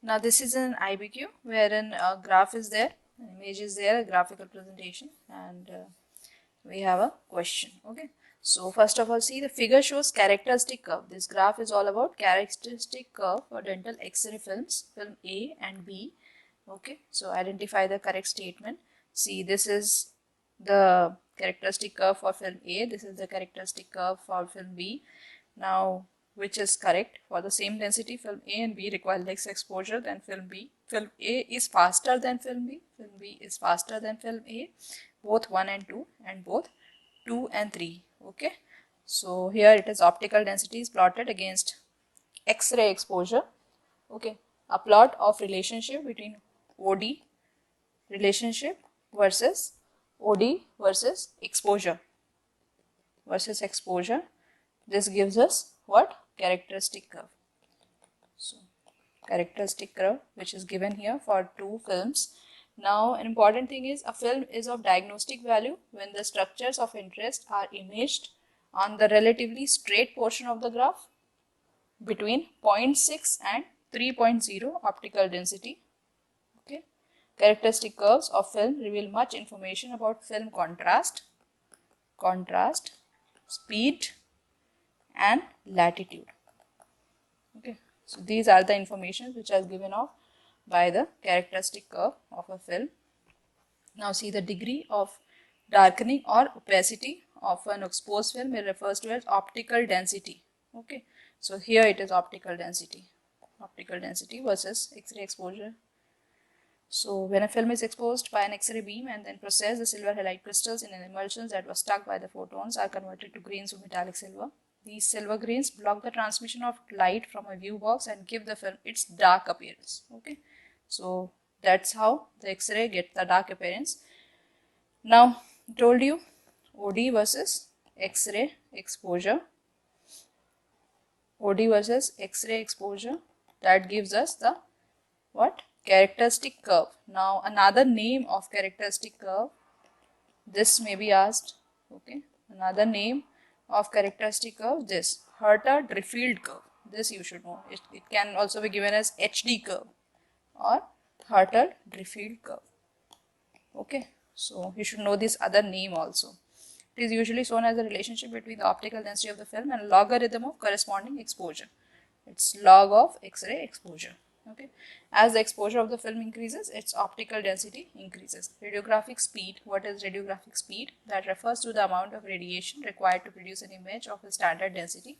Now this is an IBQ wherein a graph is there, an image is there, a graphical presentation, and we have a question. Okay, so first of all, see, the figure shows characteristic curve. This graph is all about characteristic curve for dental X-ray films, film A and B. Okay, so identify the correct statement. See, this is the characteristic curve for film A, this is the characteristic curve for film B. Now, which is correct? For the same density, film A and B require less exposure than film B. Film A is faster than film B. Film B is faster than film A. Both 1 and 2 and both 2 and 3. Okay. So here it is optical density is plotted against X-ray exposure. Okay. A plot of relationship between OD relationship versus OD versus exposure. This gives us what? Characteristic curve. So characteristic curve which is given here for two films. Now an important thing is a film is of diagnostic value when the structures of interest are imaged on the relatively straight portion of the graph between 0.6 and 3.0 optical density. Okay. Characteristic curves of film reveal much information about film contrast, speed, and latitude. Okay, so these are the information which are given off by the characteristic curve of a film. Now see, the degree of darkening or opacity of an exposed film is refers to as optical density. Okay, so here it is optical density versus X-ray exposure. So when a film is exposed by an X-ray beam and then processed, the silver halide crystals in an emulsion that was stuck by the photons are converted to grains of metallic silver. These silver grains block the transmission of light from a view box and give the film its dark appearance. Okay, so that's how the X-ray gets the dark appearance. Now, I told you OD versus X-ray exposure. OD versus X-ray exposure, that gives us the what? Characteristic curve. Now, another name of characteristic curve, this may be asked. Okay, another name of characteristic curve, this Herter-Dreffield curve. This you should know. It can also be given as HD curve or Herter-Dreffield curve. Okay, so you should know this other name also. It is usually shown as the relationship between the optical density of the film and logarithm of corresponding exposure. It's log of X-ray exposure. Okay, as the exposure of the film increases, its optical density increases. Radiographic speed. What is radiographic speed? That refers to the amount of radiation required to produce an image of a standard density.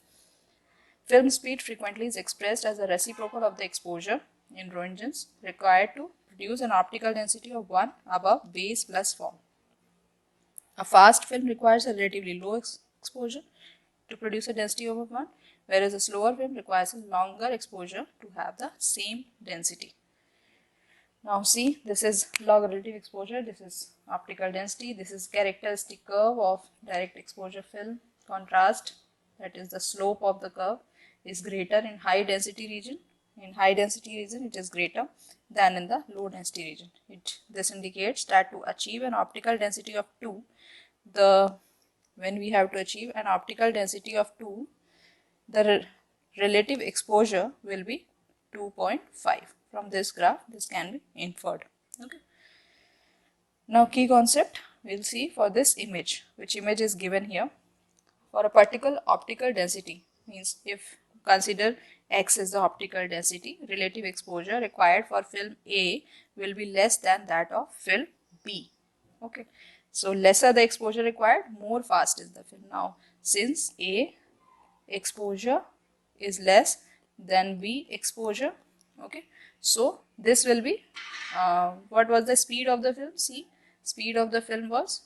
Film speed frequently is expressed as a reciprocal of the exposure in Roentgens required to produce an optical density of 1 above base plus form. A fast film requires a relatively low exposure to produce a density over 1, whereas a slower film requires a longer exposure to have the same density. Now see, this is log relative exposure, this is optical density, this is characteristic curve of direct exposure film. Contrast, that is the slope of the curve, is greater in high density region. In high density region, it is greater than in the low density region. This indicates that to achieve an optical density of 2, when we have to achieve an optical density of 2, the relative exposure will be 2.5. From this graph, this can be inferred. Okay. Now, key concept we'll see for this image, which image is given here. For a particular optical density, means if consider X is the optical density, relative exposure required for film A will be less than that of film B. Okay. So lesser the exposure required, more fast is the film. Now, since A exposure is less than B exposure, okay, so this will be, what was the speed of the film? See, speed of the film was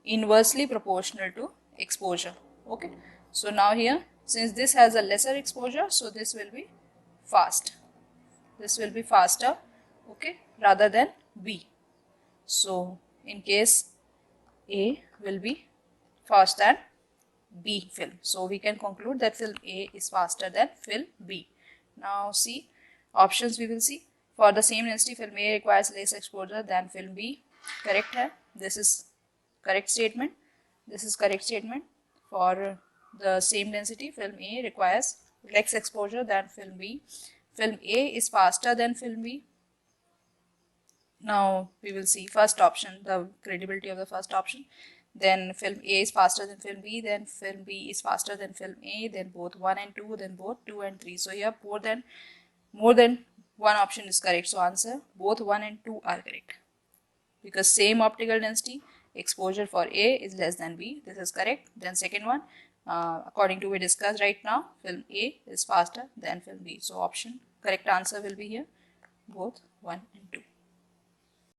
inversely proportional to exposure. Okay, so now here, since this has a lesser exposure, so this will be fast. This will be faster, okay, rather than B. So in case A will be faster than B film. So we can conclude that film A is faster than film B. Now see, options we will see. For the same density, film A requires less exposure than film B. Correct hai? This is correct statement. This is correct statement. For the same density, film A requires less exposure than film B. Film A is faster than film B. Now we will see first option, the credibility of the first option. Then film A is faster than film B, then film B is faster than film A, then both 1 and 2, then both 2 and 3. So here more than one option is correct. So answer both 1 and 2 are correct. Because same optical density, exposure for A is less than B. This is correct. Then second one, according to we discussed right now, film A is faster than film B. So option correct answer will be here both 1 and 2.